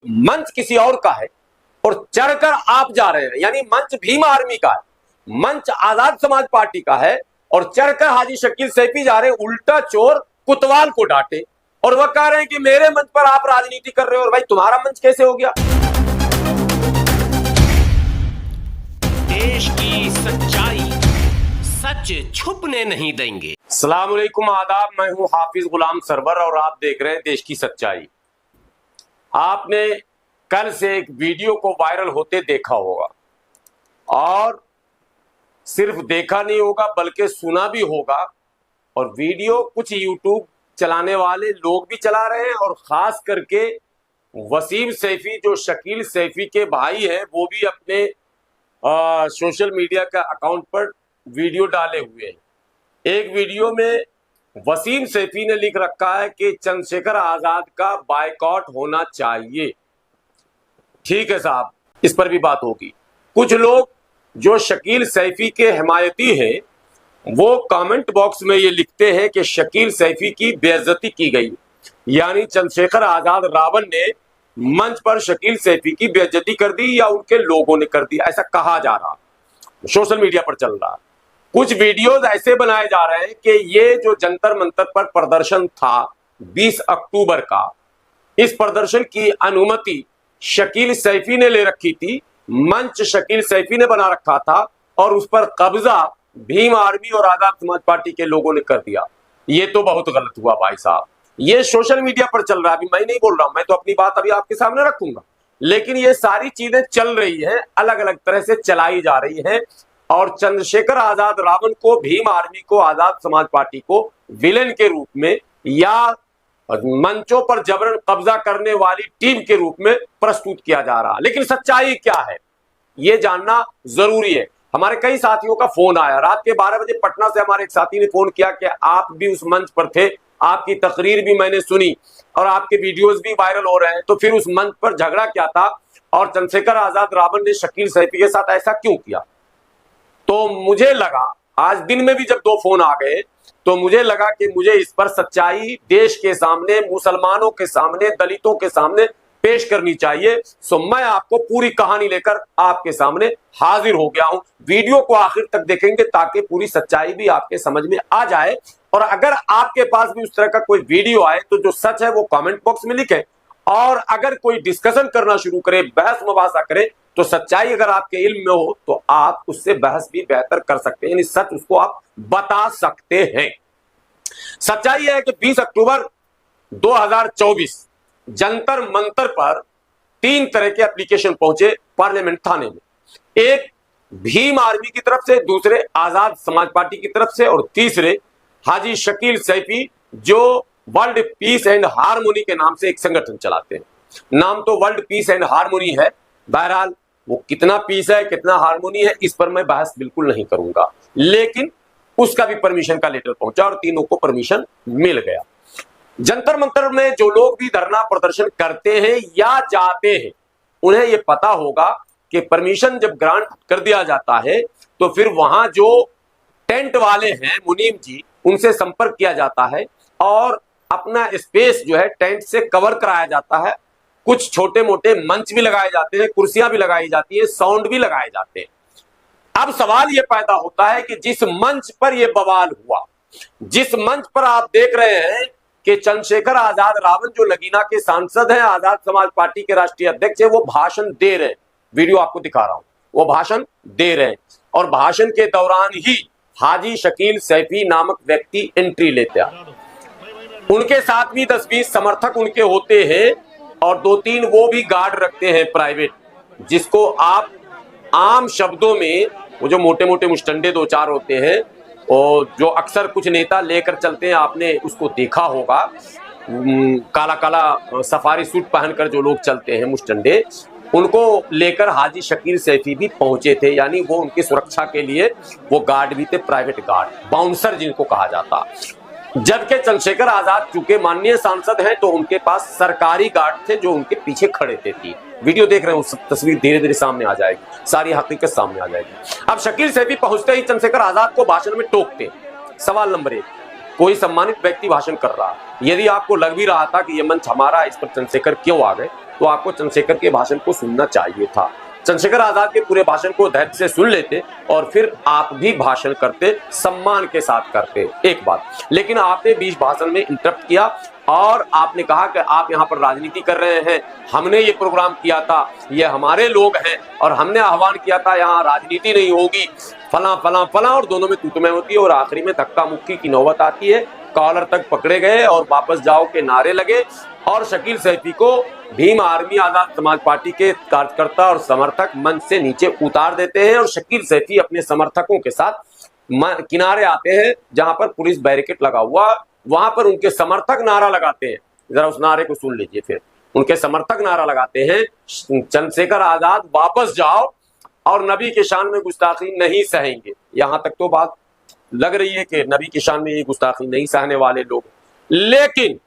मंच किसी और का है और चढ़कर आप जा रहे हैं, यानी मंच भीम आर्मी का है, मंच आजाद समाज पार्टी का है और चढ़कर हाजी शकील सैफी जा रहे हैं उल्टा चोर कुतवाल को डांटे और वह कह रहे हैं कि मेरे मंच पर आप राजनीति कर रहे हो। और भाई तुम्हारा मंच कैसे हो गया? देश की सच्चाई सच छुपने नहीं देंगे। अस्सलाम वालेकुम, आदाब। मैं हूं हाफिज गुलाम सरवर और आप देख रहे हैं देश की सच्चाई। आपने कल से एक वीडियो को वायरल होते देखा होगा और सिर्फ देखा नहीं होगा बल्कि सुना भी होगा। और वीडियो कुछ यूट्यूब चलाने वाले लोग भी चला रहे हैं और खास करके वसीम सैफी जो शकील सैफी के भाई हैं वो भी अपने सोशल मीडिया का अकाउंट पर वीडियो डाले हुए हैं। एक वीडियो में वसीम सैफी ने लिख रखा है कि चंद्रशेखर आजाद का बायकॉट होना चाहिए। ठीक है साहब, इस पर भी बात होगी। कुछ लोग जो शकील सैफी के हिमायती हैं वो कमेंट बॉक्स में ये लिखते हैं कि शकील सैफी की बेइज्जती की गई, यानी चंद्रशेखर आजाद रावण ने मंच पर शकील सैफी की बेइज्जती कर दी या उनके लोगों ने कर दी, ऐसा कहा जा रहा, सोशल मीडिया पर चल रहा। कुछ वीडियोज ऐसे बनाए जा रहे हैं कि ये जो जंतर मंतर पर प्रदर्शन था 20 अक्टूबर का, इस प्रदर्शन की अनुमति शकील सैफी ने ले रखी थी, मंच शकील सैफी ने बना रखा था और उस पर कब्जा भीम आर्मी और आजाद समाज पार्टी के लोगों ने कर दिया। ये तो बहुत गलत हुआ भाई साहब। ये सोशल मीडिया पर चल रहा है, अभी मैं नहीं बोल रहा हूं, मैं तो अपनी बात अभी आपके सामने रखूंगा, लेकिन ये सारी चीजें चल रही है, अलग अलग तरह से चलाई जा रही है। और चंद्रशेखर आजाद रावण को, भीम आर्मी को, आजाद समाज पार्टी को विलेन के रूप में या मंचों पर जबरन कब्जा करने वाली टीम के रूप में प्रस्तुत किया जा रहा। लेकिन सच्चाई क्या है ये जानना जरूरी है। हमारे कई साथियों का फोन आया, रात के 12 बजे पटना से हमारे एक साथी ने फोन किया कि आप भी उस मंच पर थे, आपकी तकरीर भी मैंने सुनी और आपके वीडियोस भी वायरल हो रहे हैं, तो फिर उस मंच पर झगड़ा क्या था और चंद्रशेखर आजाद रावण ने शकील सैफी के साथ ऐसा क्यों किया? तो मुझे लगा, आज दिन में भी जब 2 फोन आ गए तो मुझे लगा कि मुझे इस पर सच्चाई देश के सामने, मुसलमानों के सामने, दलितों के सामने पेश करनी चाहिए। सो मैं आपको पूरी कहानी लेकर आपके सामने हाजिर हो गया हूं। वीडियो को आखिर तक देखेंगे ताकि पूरी सच्चाई भी आपके समझ में आ जाए। और अगर आपके पास भी उस तरह का कोई वीडियो आए तो जो सच है वो कमेंट बॉक्स में लिखें, और अगर कोई डिस्कशन करना शुरू करे, बहस मुबासा करे, तो सच्चाई अगर आपके इल्म में हो तो आप उससे बहस भी बेहतर कर सकते हैं, यानी सच उसको आप बता सकते हैं। सच्चाई है कि 20 अक्टूबर 2024 जंतर मंतर पर 3 तरह के एप्लीकेशन पहुंचे पार्लियामेंट थाने में। एक भीम आर्मी की तरफ से, दूसरे आजाद समाज पार्टी की तरफ से और तीसरे हाजी शकील सैफी जो वर्ल्ड पीस एंड हार्मोनी के नाम से एक संगठन चलाते हैं। नाम तो वर्ल्ड पीस एंड हार्मोनी है, बहरहाल वो कितना पीस है कितना हार्मोनी है इस पर मैं बहस बिल्कुल नहीं करूंगा, लेकिन उसका भी परमिशन का लेटर पहुंचा और तीनों को परमिशन मिल गया। जंतर मंतर में जो लोग भी धरना प्रदर्शन करते हैं या जाते हैं उन्हें यह पता होगा कि परमिशन जब ग्रांट कर दिया जाता है तो फिर वहां जो टेंट वाले हैं मुनीम जी, उनसे संपर्क किया जाता है और अपना स्पेस जो है टेंट से कवर कराया जाता है। कुछ छोटे मोटे मंच भी लगाए जाते हैं, कुर्सियां भी लगाई जाती है, साउंड भी लगाए जाते हैं। अब सवाल यह पैदा होता है कि जिस मंच पर यह बवाल हुआ, जिस मंच पर आप देख रहे हैं कि चंद्रशेखर आजाद रावण जो लगीना के सांसद हैं, आजाद समाज पार्टी के राष्ट्रीय अध्यक्ष हैं, वो भाषण दे रहे हैं। वीडियो आपको दिखा रहा हूं, वो भाषण दे रहे हैं और भाषण के दौरान ही हाजी शकील सैफी नामक व्यक्ति एंट्री लेते हैं। उनके साथ भी 10-20 समर्थक उनके होते हैं और 2-3 वो भी गार्ड रखते हैं प्राइवेट, जिसको आप आम शब्दों में वो जो मोटे मोटे मुस्टंडे 2-4 होते हैं और जो अक्सर कुछ नेता लेकर चलते हैं, आपने उसको देखा होगा, काला काला सफारी सूट पहनकर जो लोग चलते हैं मुस्टंडे, उनको लेकर हाजी शकील सैफी भी पहुंचे थे, यानी वो उनकी सुरक्षा के लिए वो गार्ड भी थे, प्राइवेट गार्ड, बाउंसर जिनको कहा जाता। जबकि चंद्रशेखर आजाद चूंकि माननीय सांसद हैं तो उनके पास सरकारी गार्ड थे जो उनके पीछे खड़े थे। वीडियो देख रहे हैं, उस तस्वीर धीरे धीरे सामने आ जाएगी, सारी हकीकत सामने आ जाएगी। अब शकील सैफी पहुंचते ही चंद्रशेखर आजाद को भाषण में टोकते। सवाल नंबर 1, कोई सम्मानित व्यक्ति भाषण कर रहा, यदि आपको लग भी रहा था कि यह मंच हमारा, इस पर चंद्रशेखर क्यों आ गए, तो आपको चंद्रशेखर के भाषण को सुनना चाहिए था। चंद्रशेखर आजाद के पूरे भाषण को धैर्य से सुन लेते और फिर आप भी भाषण करते, सम्मान के साथ करते, एक बात। लेकिन आपने बीच भाषण में इंटरप्ट किया और आपने कहा कि आप यहाँ पर राजनीति कर रहे हैं, हमने ये प्रोग्राम किया था, ये हमारे लोग हैं और हमने आह्वान किया था यहाँ राजनीति नहीं होगी, फला फला फला, और दोनों में तूतमें होती है और आखिरी में धक्का मुक्की की नौबत आती है। कॉलर तक पकड़े गए और वापस जाओ के नारे लगे और शकील सैफी को भीम आर्मी आजाद समाज पार्टी के कार्यकर्ता और समर्थक मंच से नीचे उतार देते हैं और शकील सैफी अपने समर्थकों के साथ किनारे आते हैं जहां पर पुलिस बैरिकेड लगा हुआ, वहां पर उनके समर्थक नारा लगाते हैं। जरा उस नारे को सुन लीजिए। फिर उनके समर्थक नारा लगाते हैं, चंद्रशेखर आजाद वापस जाओ और नबी के शान में गुस्ताखी नहीं सहेंगे। यहां तक तो बात लग रही है कि नबी की शान में ये गुस्ताखी नहीं सहने वाले लोग। लेकिन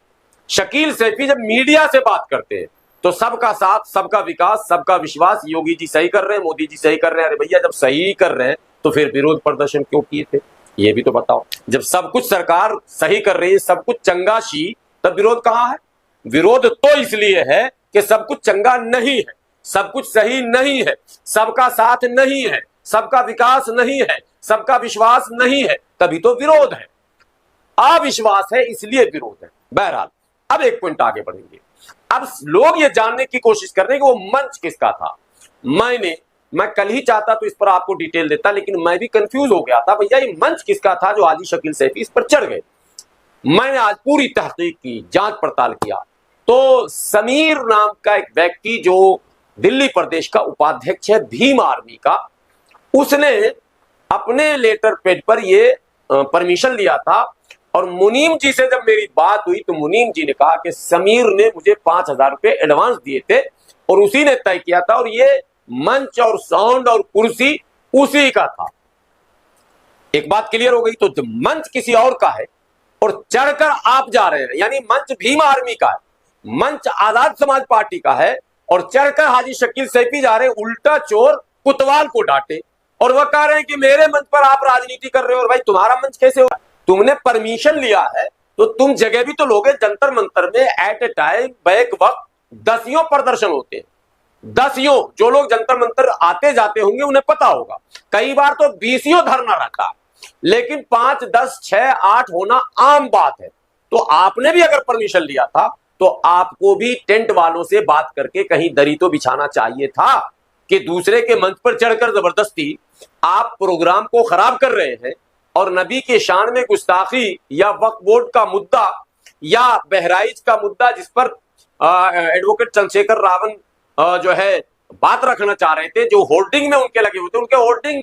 शकील सैफी जब मीडिया से बात करते हैं तो सबका साथ, सबका विकास, सबका विश्वास, योगी जी सही कर रहे हैं, मोदी जी सही कर रहे हैं। अरे भैया, जब सही कर रहे हैं तो फिर विरोध प्रदर्शन क्यों किए थे, ये भी तो बताओ। जब सब कुछ सरकार सही कर रही है, सब कुछ चंगाशी, तब विरोध कहां है? विरोध तो इसलिए है कि सब कुछ चंगा नहीं है, सब कुछ सही नहीं है, सबका साथ नहीं है, सबका विकास नहीं है, सबका विश्वास नहीं है, तभी तो विरोध है। अविश्वास है इसलिए विरोध है। बहरहाल, अब एक पॉइंट आगे बढ़ेंगे। अब लोग ये जानने की कोशिश कर रहे हैं कि वो मंच किसका था। मैं कल ही चाहता तो इस पर आपको डिटेल देता, लेकिन मैं भी कंफ्यूज हो गया था, भैया ये मंच किसका था जो हाजी शकील सैफी इस पर चढ़ गए। मैंने आज पूरी तहकीक की, जांच पड़ताल किया, तो समीर नाम का एक व्यक्ति जो दिल्ली प्रदेश का उपाध्यक्ष है भीम आर्मी का, उसने अपने लेटर पेड पर ये परमिशन लिया था। और मुनीम जी से जब मेरी बात हुई तो मुनीम जी ने कहा कि समीर ने मुझे 5,000 रुपए एडवांस दिए थे और उसी ने तय किया था और ये मंच और साउंड और कुर्सी उसी का था। एक बात क्लियर हो गई। तो जब मंच किसी और का है और चढ़कर आप जा रहे हैं, यानी मंच भीम आर्मी का है, मंच आजाद समाज पार्टी का है और चढ़कर हाजी शकील सैफी जा रहे हैं उल्टा चोर कुतवाल को डांटे और वह कह रहे हैं कि मेरे मंच पर आप राजनीति कर रहे हो। और भाई तुम्हारा मंच कैसे हो? तुमने परमिशन लिया है तो तुम जगह भी तो लोगे। जंतर मंतर में एट ए टाइम बैक वक्त दसियों प्रदर्शन होते हैं, दसियों। जो लोग जंतर मंतर आते जाते होंगे उन्हें पता होगा, कई बार तो 20 धरना रहता, लेकिन 5, 10, 6, 8 होना आम बात है। तो आपने भी अगर परमिशन लिया था तो आपको भी टेंट वालों से बात करके कहीं दरी तो बिछाना चाहिए था कि दूसरे के मंच पर चढ़कर जबरदस्ती आप प्रोग्राम को खराब कर रहे हैं और नबी के शान में गुस्ताखी या वक्फ बोर्ड का मुद्दा या बहराइच का मुद्दा जिस पर एडवोकेट चंद्रशेखर रावण जो है बात रखना चाह रहे थे, जो होर्डिंग में उनके लगे हुए थे, उनके होर्डिंग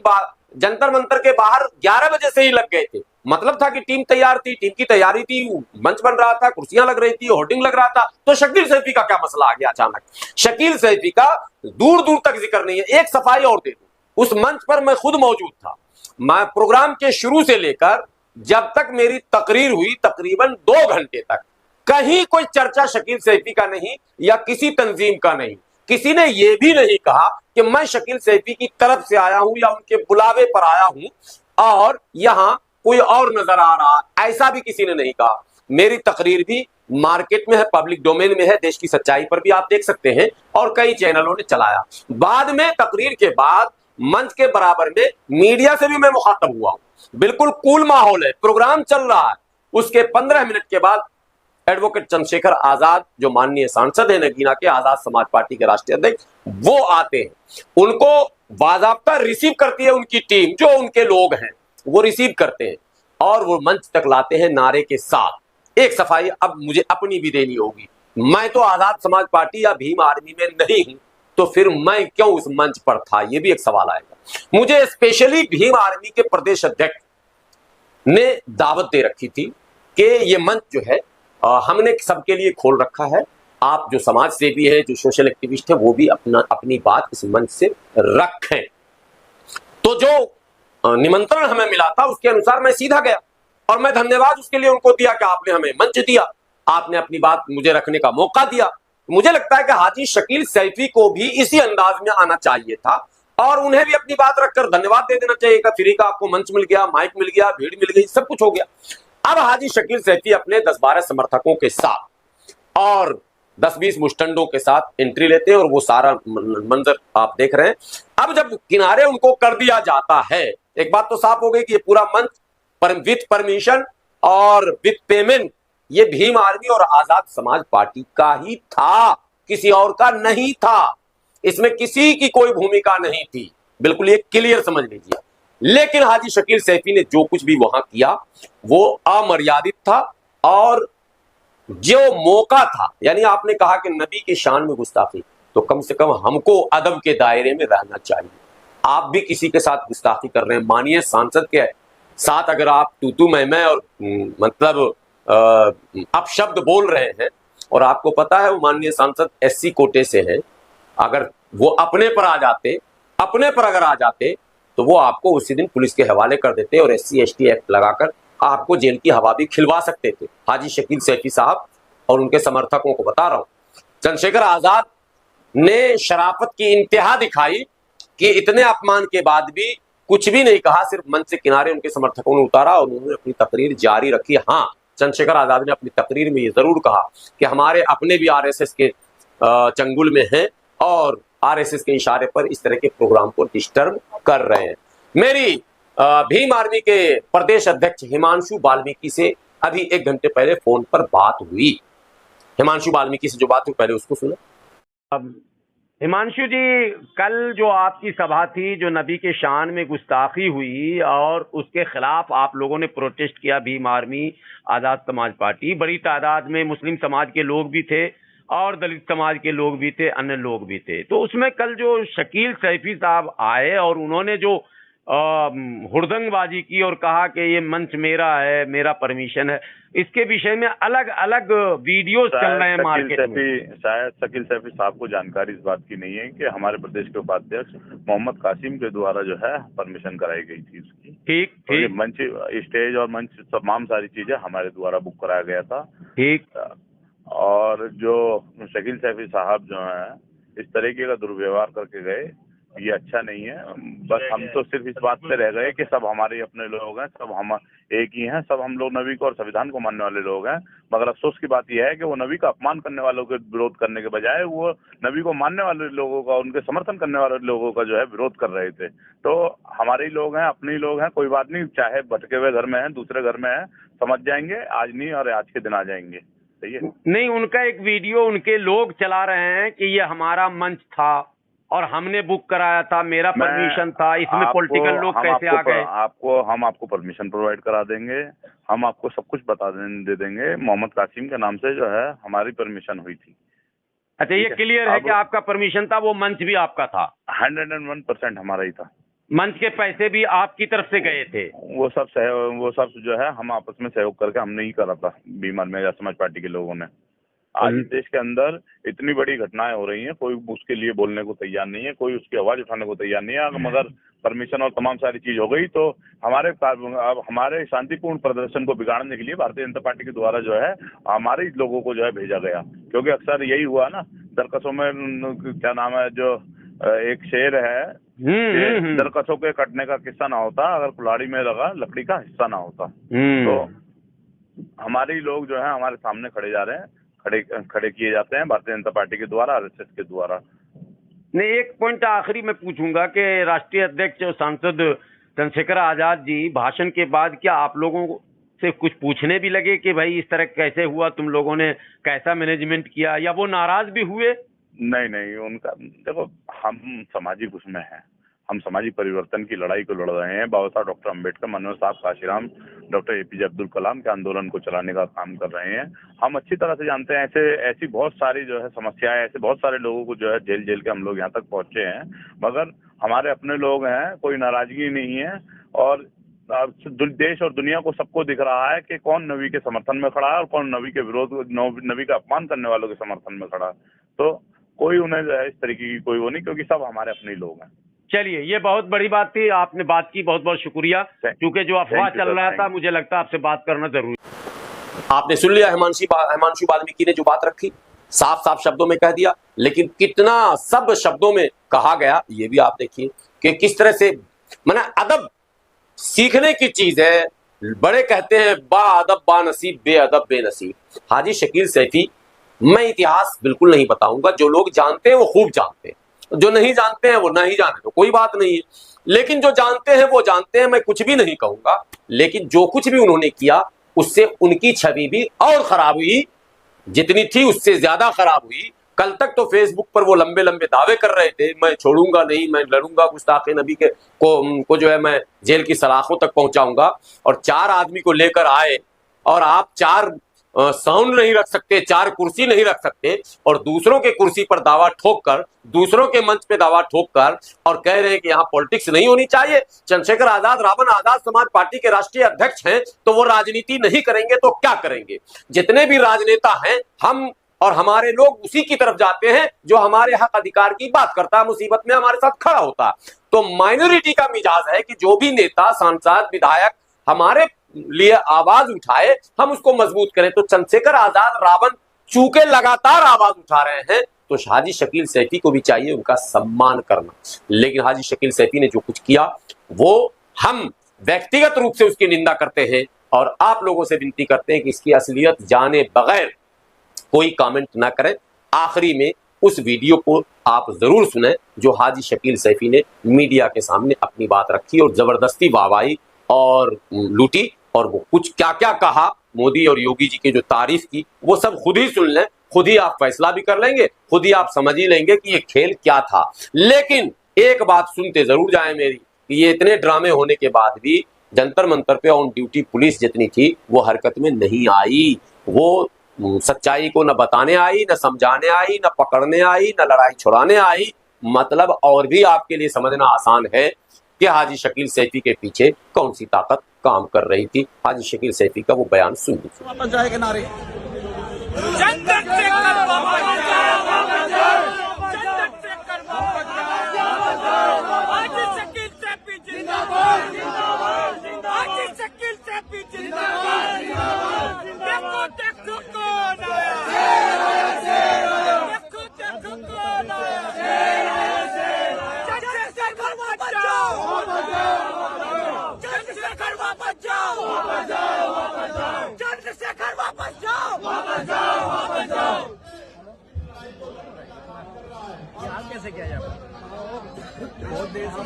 जंतर मंतर के बाहर 11 बजे से ही लग गए थे। मतलब था कि टीम तैयार थी, टीम की तैयारी थी, मंच बन रहा था, कुर्सियां लग रही थी, होर्डिंग लग रहा था। तो शकील सैफी का क्या मसला आ गया अचानक? शकील सैफी का दूर दूर तक जिक्र नहीं है। एक सफाई और दे दूं, उस मंच पर मैं खुद मौजूद था। मैं प्रोग्राम के शुरू से लेकर जब तक मेरी तकरीर हुई तकरीबन 2 घंटे तक कहीं कोई चर्चा शकील सैफी का नहीं या किसी तंजीम का नहीं। किसी ने यह भी नहीं कहा कि मैं शकील सैफी की तरफ से आया हूं या उनके बुलावे पर आया हूं और यहां कोई और नजर आ रहा, ऐसा भी किसी ने नहीं कहा। मेरी तकरीर भी मार्केट में है, पब्लिक डोमेन में है, देश की सच्चाई पर भी आप देख सकते हैं और कई चैनलों ने चलाया। बाद में तकरीर के बाद मंच के बराबर में मीडिया से भी मैं मुखातब हुआ हूं। बिल्कुल कूल माहौल है, प्रोग्राम चल रहा है। उसके 15 मिनट के बाद एडवोकेट चंद्रशेखर आजाद जो माननीय सांसद है नगीना के, आजाद समाज पार्टी के राष्ट्रीय अध्यक्ष, वो आते हैं। उनको बाज़ाब्ता रिसीव करती है उनकी टीम, जो उनके लोग हैं वो रिसीव करते हैं और वो मंच तक लाते हैं नारे के साथ। एक सफाई अब मुझे अपनी भी देनी होगी। मैं तो आजाद समाज पार्टी या भीम आर्मी में नहीं हूं, तो फिर मैं क्यों उस मंच पर था, ये भी एक सवाल आएगा। मुझे स्पेशली भीम आर्मी के प्रदेश अध्यक्ष ने दावत दे रखी थी कि ये मंच जो है हमने सबके लिए खोल रखा है। आप जो समाज सेवी है, जो सोशल एक्टिविस्ट है, वो भी अपनी बात इस मंच से रखें। तो जो निमंत्रण हमें मिला था उसके अनुसार मैं सीधा गया और मैं धन्यवाद उसके लिए उनको दिया कि आपने हमें मंच दिया, आपने अपनी बात मुझे रखने का मौका दिया। मुझे लगता है कि हाजी शकील सैफी को भी इसी अंदाज में आना चाहिए था और उन्हें भी अपनी बात रखकर धन्यवाद दे देना चाहिए। फ्री का आपको मंच मिल गया, माइक मिल गया, भीड़ मिल गई, सब कुछ हो गया। अब हाजी शकील सैफी अपने 10-12 समर्थकों के साथ और 10-20 मुस्टंडों के साथ एंट्री लेते हैं और वो सारा मंजर आप देख रहे हैं। अब जब किनारे उनको कर दिया जाता है, एक बात तो साफ हो गई कि ये पूरा मंच विथ परमिशन और विथ पेमेंट ये भीम आर्मी और आजाद समाज पार्टी का ही था, किसी और का नहीं था। इसमें किसी की कोई भूमिका नहीं थी, बिल्कुल ये क्लियर समझ लीजिए। लेकिन हाजी शकील सैफी ने जो कुछ भी वहां किया वो अमर्यादित था, और जो मौका था, यानी आपने कहा कि नबी के शान में गुस्ताखी, तो कम से कम हमको अदब के दायरे में रहना चाहिए। आप भी किसी के साथ गुस्ताखी कर रहे हैं, मानिए सांसद के साथ अगर आप तू मैं और मतलब अपशब्द बोल रहे हैं, और आपको पता है वो माननीय सांसद SC कोटे से है, अगर वो अपने पर अगर आ जाते तो वो आपको उसी दिन पुलिस के हवाले कर देते और SC ST एक्ट लगाकर आपको जेल की हवा भी खिलवा सकते थे। हाजी शकील सैफी साहब और उनके समर्थकों को बता रहा हूं, चंद्रशेखर आजाद ने शराफत की इंतहा दिखाई कि इतने अपमान के बाद भी कुछ भी नहीं कहा, सिर्फ मंच से किनारे उनके समर्थकों ने उतारा और उन्होंने अपनी तकरीर जारी रखी। हाँ, चंद्रशेखर आजाद ने अपनी तकरीर में ये जरूर कहा कि हमारे अपने भी RSS के चंगुल में हैं और RSS के इशारे पर इस तरह के प्रोग्राम को डिस्टर्ब कर रहे हैं। मेरी भीम आर्मी के प्रदेश अध्यक्ष हिमांशु वाल्मीकि से अभी 1 घंटे पहले फोन पर बात हुई। हिमांशु वाल्मीकि से जो बात हुई पहले उसको सुनो। अब हिमांशु जी, कल जो आपकी सभा थी, जो नबी के शान में गुस्ताखी हुई और उसके खिलाफ आप लोगों ने प्रोटेस्ट किया, भीम आर्मी आजाद समाज पार्टी, बड़ी तादाद में मुस्लिम समाज के लोग भी थे और दलित समाज के लोग भी थे, अन्य लोग भी थे। तो उसमें कल जो शकील सैफी साहब आए और उन्होंने जो हुड़दंगबाजी की और कहा कि ये मंच मेरा है, मेरा परमिशन है, इसके विषय में अलग अलग वीडियोस चल रहे हैं मार्केट में। शायद शकील सैफी साहब को जानकारी इस बात की नहीं है कि हमारे प्रदेश के उपाध्यक्ष मोहम्मद कासिम के द्वारा जो है परमिशन कराई गई थी उसकी। ठीक मंच, स्टेज और मंच तमाम सारी चीजें हमारे द्वारा बुक कराया गया था। ठीक। और जो शकील सैफी साहब जो है इस तरीके का दुर्व्यवहार करके गए, ये अच्छा नहीं है। बस हम तो सिर्फ इस बात से रह गए कि सब हमारे अपने लोग हैं, सब हम एक ही हैं, सब हम लोग नबी को और संविधान को मानने वाले लोग हैं। मगर अफसोस की बात यह है कि वो नबी का अपमान करने वालों के विरोध करने के बजाय वो नबी को मानने वाले लोगों का, उनके समर्थन करने वाले लोगों का जो है विरोध कर रहे थे। तो हमारे ही लोग हैं, अपने ही लोग हैं, कोई बात नहीं, चाहे भटके हुए घर में हैं, दूसरे घर में हैं, समझ जाएंगे, आज नहीं और आज के दिन आ जाएंगे। सही है? नहीं, उनका एक वीडियो उनके लोग चला रहे हैं कि ये हमारा मंच था और हमने बुक कराया था, मेरा परमिशन था, इसमें पॉलिटिकल लोग कैसे आ गए? हम आपको परमिशन प्रोवाइड करा देंगे, हम आपको सब कुछ दे देंगे। मोहम्मद कासिम के नाम से जो है हमारी परमिशन हुई थी। अच्छा, ये क्लियर है कि आपका परमिशन था, वो मंच भी आपका था? 101% हमारा ही था। मंच के पैसे भी आपकी तरफ से गए थे? वो सब जो है हम आपस में सहयोग करके हमने ही करा था, भीम आर्मी आजाद समाज पार्टी के लोगों ने। आज इस देश के अंदर इतनी बड़ी घटनाएं हो रही हैं, कोई उसके लिए बोलने को तैयार नहीं है, कोई उसकी आवाज उठाने को तैयार नहीं है। मगर परमिशन और तमाम सारी चीज हो गई तो हमारे शांतिपूर्ण प्रदर्शन को बिगाड़ने के लिए भारतीय जनता पार्टी के द्वारा जो है हमारे लोगों को जो है भेजा गया। क्योंकि अक्सर यही हुआ ना, दरकसों में क्या नाम है, जो एक शेर है, दरकसों के कटने का किस्सा ना होता अगर कुल्हाड़ी में लगा लकड़ी का हिस्सा ना होता। तो हमारे ही लोग जो है हमारे सामने खड़े जा रहे हैं, खड़े किए जाते हैं भारतीय जनता पार्टी के द्वारा, RSS के द्वारा। नहीं, एक पॉइंट आखिरी में पूछूंगा कि राष्ट्रीय अध्यक्ष और सांसद चंद्रशेखर आजाद जी भाषण के बाद क्या आप लोगों से कुछ पूछने भी लगे कि भाई इस तरह कैसे हुआ, तुम लोगों ने कैसा मैनेजमेंट किया, या वो नाराज भी हुए? नहीं, उनका देखो, हम सामाजिक उसमें हैं, हम सामाजिक परिवर्तन की लड़ाई को लड़ रहे हैं। बाबा साहब डॉक्टर अम्बेडकर, मनोहर साहब काशीराम, डॉक्टर APJ अब्दुल कलाम के आंदोलन को चलाने का काम कर रहे हैं। हम अच्छी तरह से जानते हैं ऐसी बहुत सारी जो है समस्याएं, ऐसे बहुत सारे लोगों को जो है जेल के हम लोग यहाँ तक पहुंचे हैं। मगर हमारे अपने लोग हैं, कोई नाराजगी नहीं है। और देश और दुनिया को सबको दिख रहा है कि कौन नबी के समर्थन में खड़ा है और कौन नबी के विरोध, नबी का अपमान करने वालों के समर्थन में खड़ा है। तो कोई उन्हें जो है इस तरीके की कोई वो नहीं, क्योंकि सब हमारे अपने लोग हैं। चलिए, ये बहुत बड़ी बात थी, आपने बात की, बहुत बहुत शुक्रिया। क्योंकि जो अफवाह चल रहा था, मुझे लगता है आपसे बात करना जरूरी। आपने सुन लिया हिमांशु वाल्मीकि ने जो बात रखी, साफ शब्दों में कह दिया, लेकिन कितना सब शब्दों में कहा गया ये भी आप देखिए कि किस तरह से, माने अदब सीखने की चीज है। बड़े कहते हैं बा अदब बा नसीब, बेअदब बेनसीब। हाजी शकील सैफी मैं इतिहास बिल्कुल नहीं बताऊंगा। जो लोग जानते हैं वो खूब जानते हैं, जो नहीं जानते हैं वो नहीं जाने, तो कोई बात नहीं है। लेकिन जो जानते हैं वो जानते हैं, मैं कुछ भी नहीं कहूंगा। लेकिन जो कुछ भी उन्होंने किया उससे उनकी छवि भी और खराब हुई, जितनी थी उससे ज्यादा खराब हुई। कल तक तो फेसबुक पर वो लंबे लंबे दावे कर रहे थे, मैं छोड़ूंगा नहीं, मैं लड़ूंगा, गुस्ताखे नबी के को जो है मैं जेल की सलाखों तक पहुंचाऊंगा। और 4 आदमी को लेकर आए और आप 4 साउंड नहीं रख सकते, 4 कुर्सी नहीं रख सकते, और दूसरों के कुर्सी पर दावा ठोक कर, दूसरों के मंच पे दावा ठोक कर और कह रहे हैं कि यहाँ पॉलिटिक्स नहीं होनी चाहिए। चंद्रशेखर आजाद रावण आजाद समाज पार्टी के राष्ट्रीय अध्यक्ष हैं, तो वो राजनीति नहीं करेंगे तो क्या करेंगे? जितने भी राजनेता हैं, हम और हमारे लोग उसी की तरफ जाते हैं जो हमारे हक अधिकार की बात करता है, मुसीबत में हमारे साथ खड़ा होता है। तो माइनॉरिटी का मिजाज है कि जो भी नेता, सांसद, विधायक हमारे लिए आवाज उठाए, हम उसको मजबूत करें। तो चंद्रशेखर आजाद रावण चूंकि लगातार आवाज उठा रहे हैं, तो हाजी शकील सैफी को भी चाहिए उनका सम्मान करना। लेकिन हाजी शकील सैफी ने जो कुछ किया वो हम व्यक्तिगत रूप से उसकी निंदा करते हैं और आप लोगों से विनती करते हैं कि इसकी असलियत जाने बगैर कोई कमेंट ना करें। आखिरी में उस वीडियो को आप जरूर सुने जो हाजी शकील सैफी ने मीडिया के सामने अपनी बात रखी और जबरदस्ती वाहवाही और लूटी, और वो कुछ क्या क्या कहा मोदी और योगी जी की जो तारीफ की, वो सब खुद ही सुन लें, खुद ही आप फैसला भी कर लेंगे, खुद ही आप समझ ही लेंगे कि ये खेल क्या था। लेकिन एक बात सुनते जरूर जाए मेरी, कि ये इतने ड्रामे होने के बाद भी जंतर मंतर पे ऑन ड्यूटी पुलिस जितनी थी वो हरकत में नहीं आई। वो सच्चाई को न बताने आई, न समझाने आई, न पकड़ने आई, न लड़ाई छुड़ाने आई। मतलब और भी आपके लिए समझना आसान है कि हाजी शकील सैफी के पीछे कौन सी ताकत काम कर रही थी। हाजी शकील सैफी का वो बयान सुन लीजिए। वापस जाएगा नारे कैसे किया जाए? बहुत देर से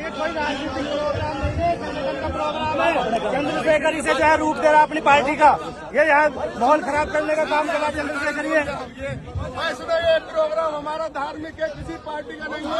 कोई राजनीतिक प्रोग्राम नहीं है, संगठन का प्रोग्राम है। चंद्रशेखर इसे जो है रूप दे रहा अपनी पार्टी का, ये यहाँ माहौल खराब करने का काम कर रहा चंद्रशेखर। ये प्रोग्राम हमारा धार्मिक है, किसी पार्टी का नहीं है।